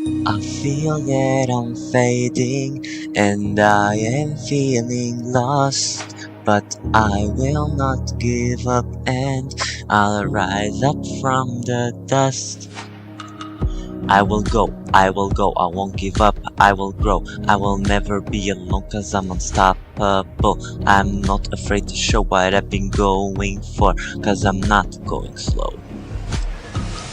I feel that I'm fading and I am feeling lost, but I will not give up and I'll rise up from the dust. I will go, I won't give up, I will grow, I will never be alone cause I'm unstoppable. I'm not afraid to show what I've been going for, cause I'm not going slow.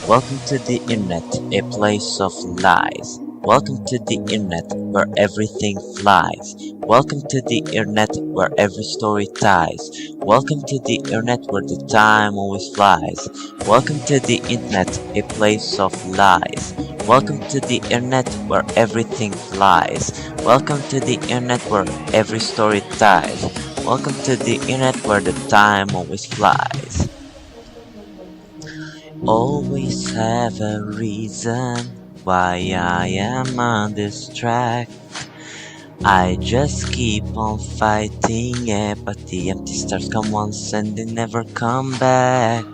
Welcome to the internet, a place of lies. Welcome to the internet where everything flies. Welcome to the internet where every story ties. Welcome to the internet where the time always flies. Welcome to the internet, a place of lies. Welcome to the internet where everything flies. Welcome to the internet where every story ties. Welcome to the internet where the time always flies. Always have a reason why I am on this track. I just keep on fighting it, but the empty stars come once and they never come back.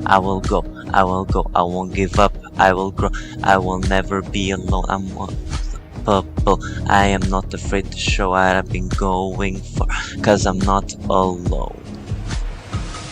I will go, I won't give up, I will grow, I will never be alone, I'm unstoppable. I am not afraid to show what I've been going for, cause I'm not alone.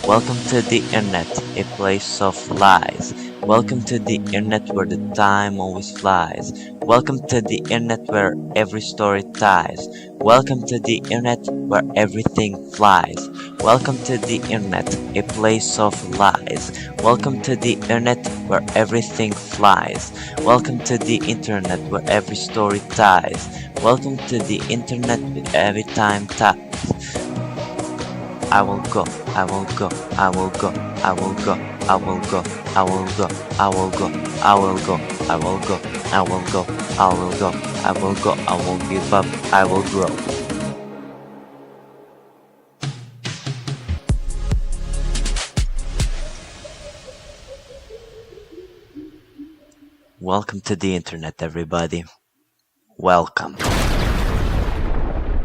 Welcome to the internet, a place of lies. Welcome to the internet where the time always flies. Welcome to the internet where every story ties. Welcome to the internet where everything flies. Welcome to the internet, a place of lies. Welcome to the internet where everything flies. Welcome to the internet where every story ties. Welcome to the internet with every time ties. I will go, I will go, I will go, I will go, I will go, I will go, I will go, I will go, I will go, I will go, I will go, I will go, I won't give up, I will grow. Welcome to the internet, everybody. Welcome.